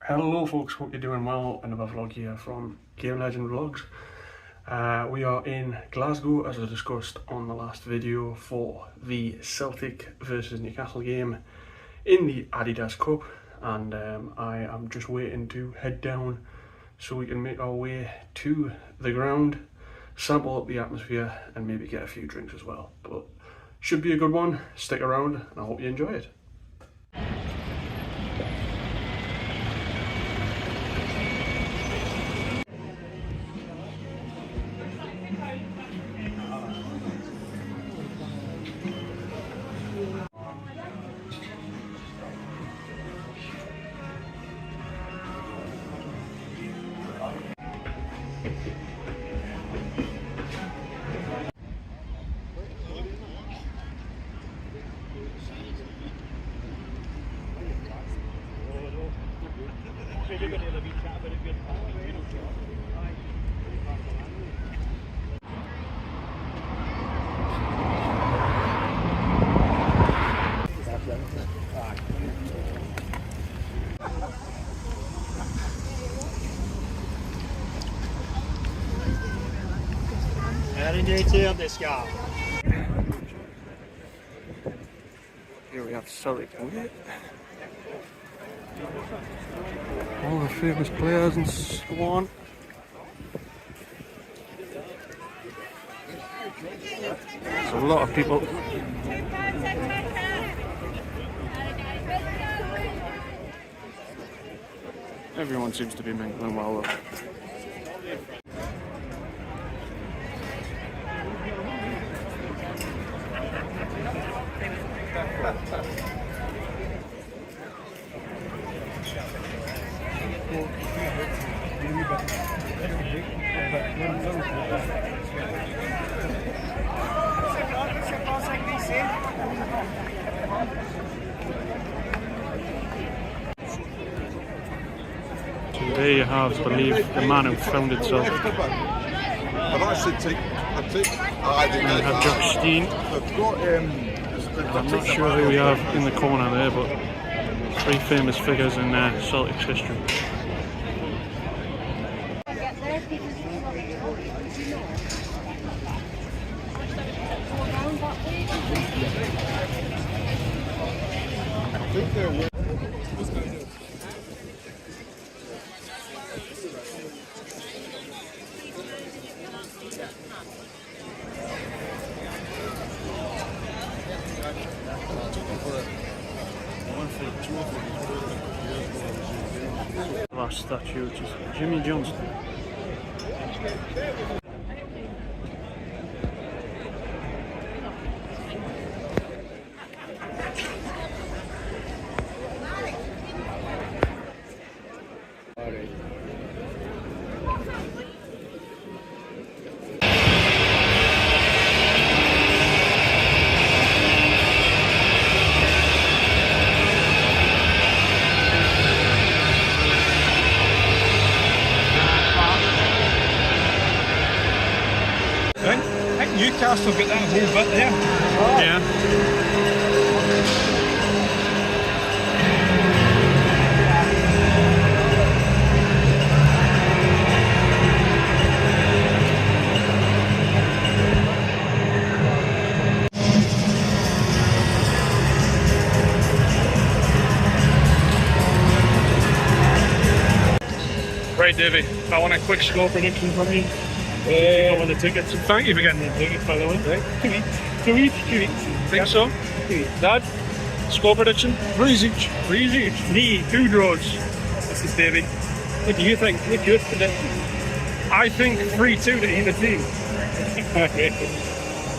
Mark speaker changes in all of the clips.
Speaker 1: Hello folks, hope you're doing well. Another vlog here from Game Legend Vlogs. We are in Glasgow, as I discussed on the last video, for the Celtic versus Newcastle game in the Adidas Cup, and I am just waiting to head down so we can make our way to the ground, sample up the atmosphere and maybe get a few drinks as well. But should be a good one. Stick around and I hope you enjoy it. Here we have Celtic Park. All the famous players and so on. There's a lot of people. Everyone seems to be mingling well though. There you have, I believe, the man who founded Celtic.
Speaker 2: I've actually
Speaker 1: We have Josh Steen. I'm not sure who we have in the corner there, but three famous figures in Celtic's history. Last statue, which is Jimmy Johnston.
Speaker 3: Newcastle got that whole bit there.
Speaker 1: Yeah.
Speaker 3: Right, Davey, I want a quick score prediction from you. Over the tickets. Thank you for getting the tickets, by the way. Right. Two each. Think so? Dad, score prediction? Threes each. Me, 2 draws. This is Davey. What do you think? What's your prediction? I think 3-2 to either team.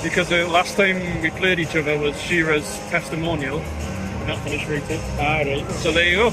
Speaker 3: Because the last time we played each other was Shearer's testimonial. And that finished 3-2. Alright. So there you go.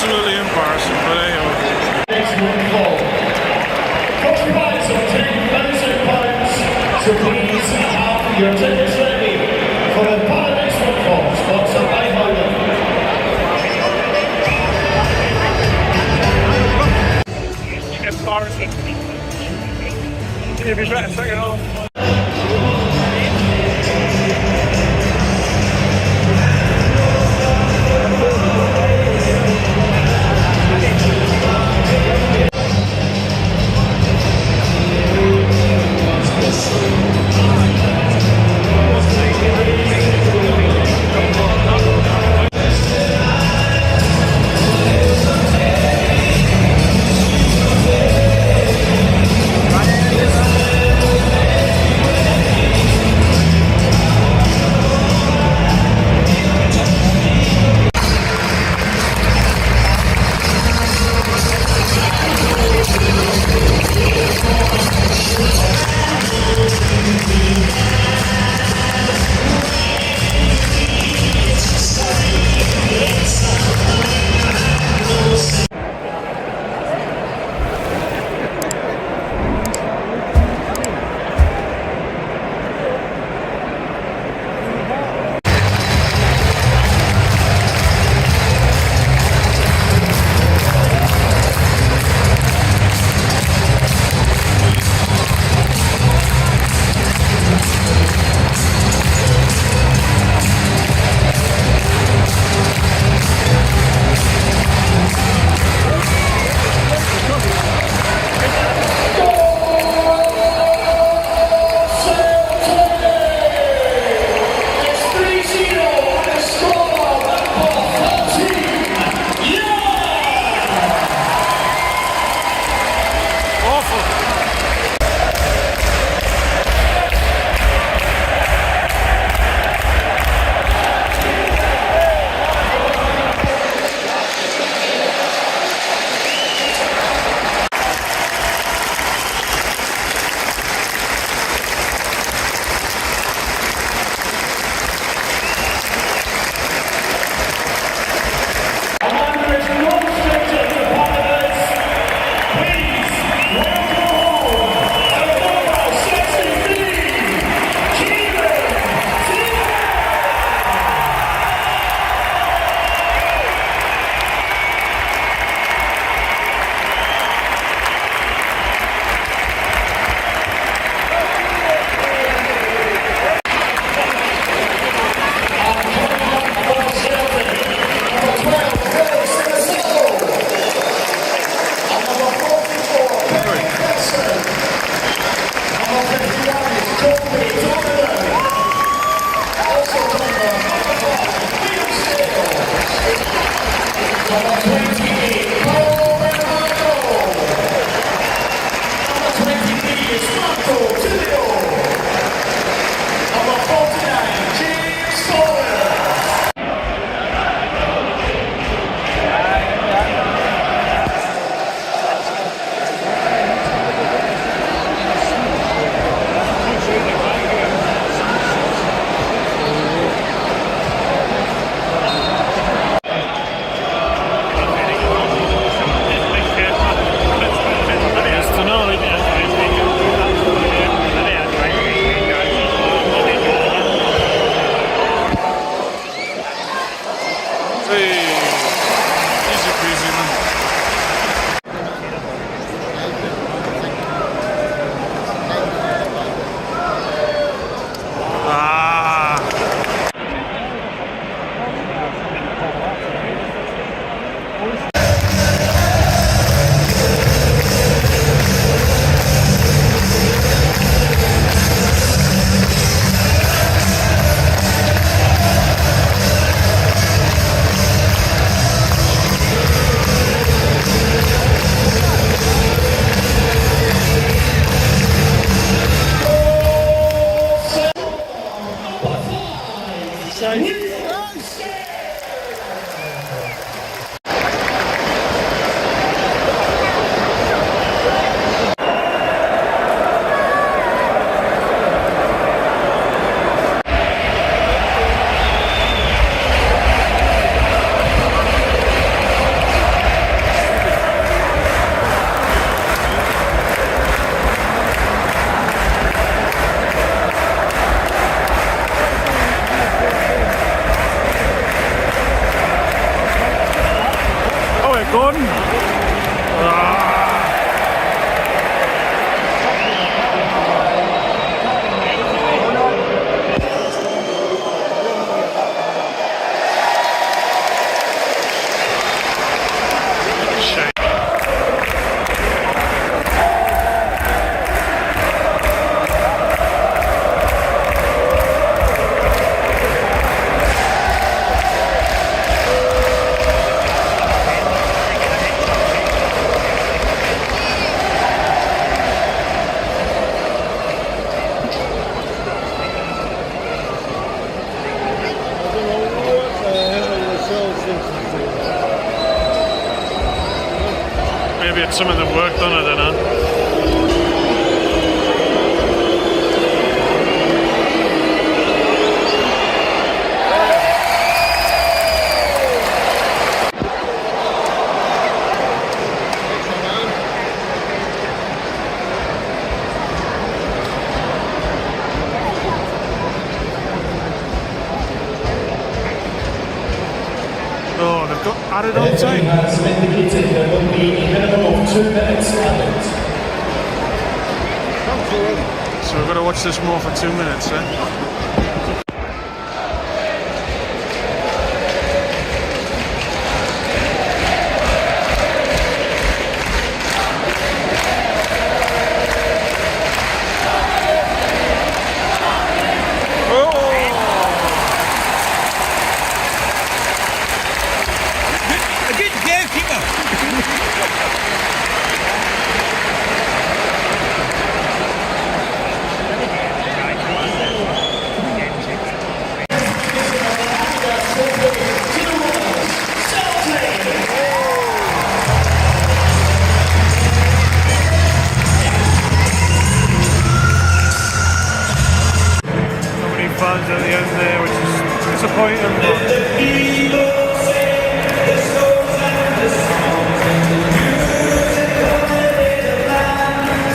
Speaker 3: Absolutely embarrassing, but anyway.
Speaker 4: So please have your tickets ready for the Paradise Football, sponsored by Highland.
Speaker 3: Embarrassing. If he's better second half. Celtic gone. Maybe it's some of the work done, I don't know. Oh, they've got added on time.
Speaker 4: Has indicated there will be a minimum of 2 minutes added.
Speaker 3: So we've got to watch this more for 2 minutes, eh? Fans at the end there, which is disappointing, but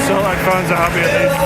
Speaker 3: Celtic fans are happy at least.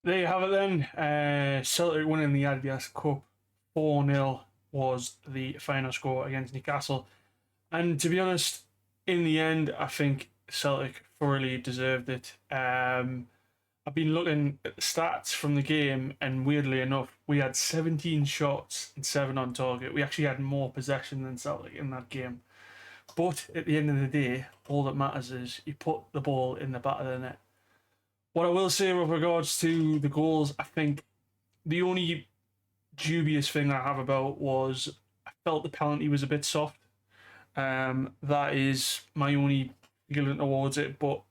Speaker 3: There you have it then. Celtic winning the Adidas Cup 4-0 was the final score against Newcastle. And to be honest, in the end, I think Celtic thoroughly deserved it. I've been looking at the stats from the game, and weirdly enough, we had 17 shots and 7 on target. We actually had more possession than Celtic in that game. But at the end of the day, all that matters is you put the ball in the back of the net. What I will say with regards to the goals, I think the only dubious thing I have about was I felt the penalty was a bit soft. That is my only feeling towards it. But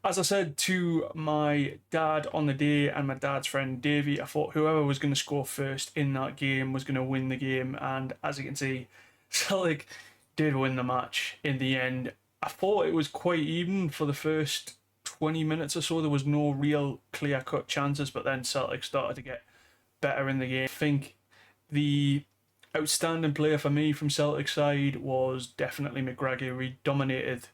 Speaker 3: as I said to my dad on the day and my dad's friend Davey, I thought whoever was going to score first in that game was going to win the game. And as you can see, Celtic did win the match in the end. I thought it was quite even for the first 20 minutes or so. There was no real clear-cut chances, but then Celtic started to get better in the game. I think the outstanding player for me from Celtic side was definitely McGregor. He dominated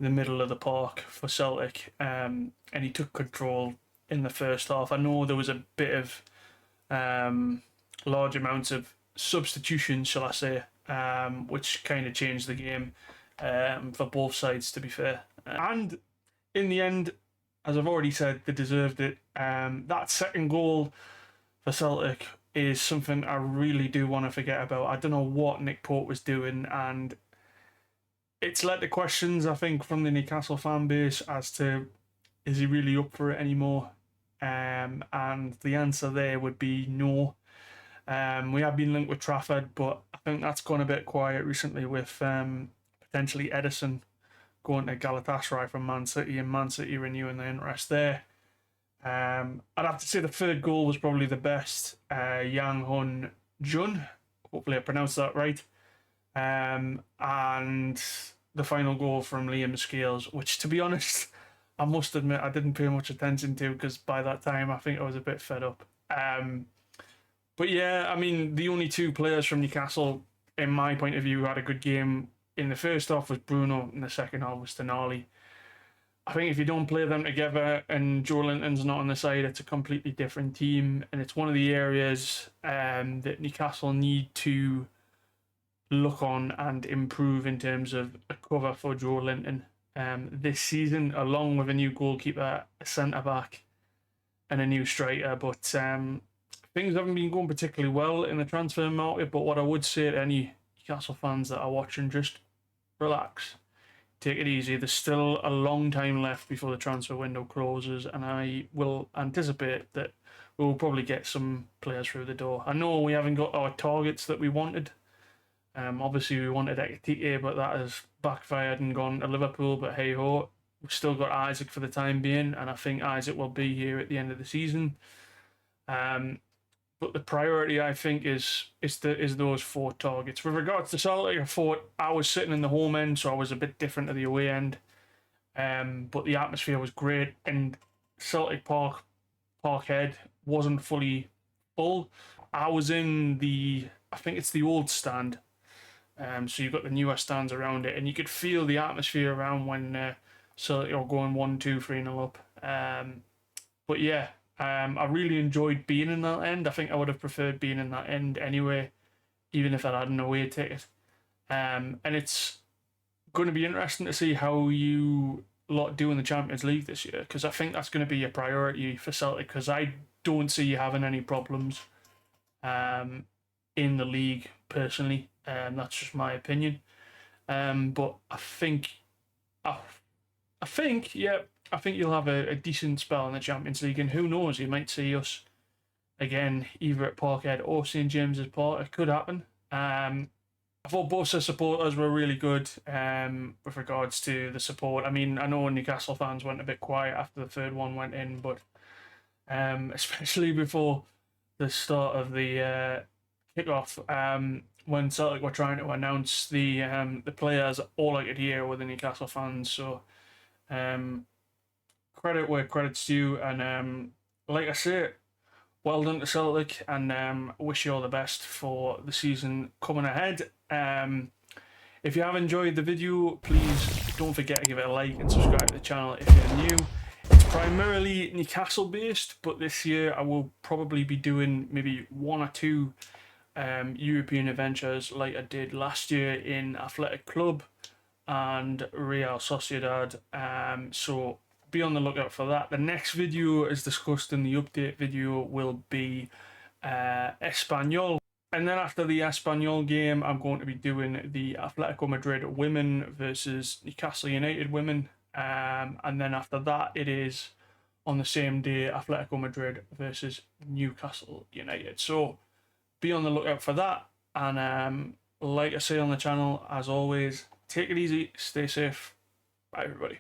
Speaker 3: the middle of the park for Celtic, and he took control in the first half. I know there was a bit of large amounts of substitution, shall I say, which kind of changed the game for both sides, to be fair. And in the end, as I've already said, they deserved it. That second goal for Celtic is something I really do want to forget about. I don't know what Nick Pope was doing, and it's led to questions, I think, from the Newcastle fan base as to, is he really up for it anymore? And the answer there would be no. We have been linked with Trafford, but I think that's gone a bit quiet recently with potentially Edison going to Galatasaray from Man City and Man City renewing their interest there.
Speaker 1: I'd have to say the third goal was probably the best. Yang Hun Jun, hopefully I pronounced that right. And the final goal from Liam Scales, which, to be honest, I must admit I didn't pay much attention to, because by that time I think I was a bit fed up. But yeah, I mean, the only two players from Newcastle, in my point of view, who had a good game in the first half was Bruno, and the second half was Tonali. I think if you don't play them together and Joe Linton's not on the side, it's a completely different team, and it's one of the areas that Newcastle need to look on and improve in terms of a cover for Joe Linton this season, along with a new goalkeeper, a centre back, and a new striker. But things haven't been going particularly well in the transfer market. But what I would say to any Newcastle fans that are watching, just relax, take it easy. There's still a long time left before the transfer window closes, and I will anticipate that we'll probably get some players through the door. I know we haven't got our targets that we wanted. Obviously we wanted Ekitike, but that has backfired and gone to Liverpool. But hey ho, we've still got Isaac for the time being, and I think Isaac will be here at the end of the season. But the priority, I think, is those four targets. With regards to Celtic, I thought I was sitting in the home end, so I was a bit different to the away end. But the atmosphere was great, and Celtic Park, Parkhead, wasn't fully full. I was in I think it's the old stand. So you've got the newer stands around it, and you could feel the atmosphere around when Celtic are going 1-2, 3-0 up. But yeah, I really enjoyed being in that end. I think I would have preferred being in that end anyway, even if I had an away ticket. And it's going to be interesting to see how you lot do in the Champions League this year, because I think that's going to be a priority for Celtic, because I don't see you having any problems in the league personally. That's just my opinion. But I think you'll have a decent spell in the Champions League, and who knows, you might see us again either at Parkhead or St James's Park. It could happen. I thought both the supporters were really good with regards to the support. I mean, I know Newcastle fans went a bit quiet after the third one went in, but especially before the start of the kickoff, when Celtic were trying to announce the players, all I could hear were the Newcastle fans. So credit where credit's due, and like I say, well done to Celtic, and wish you all the best for the season coming ahead. If you have enjoyed the video, please don't forget to give it a like and subscribe to the channel if you're new. It's primarily Newcastle based, but this year I will probably be doing maybe one or two European adventures like I did last year in Athletic Club and Real Sociedad. So be on the lookout for that. The next video, as discussed in the update video, will be Espanyol. And then after the Espanyol game, I'm going to be doing the Atletico Madrid women versus Newcastle United women. And then after that, it is on the same day, Atletico Madrid versus Newcastle United. So be on the lookout for that. And like I say on the channel, as always, take it easy, stay safe. Bye, everybody.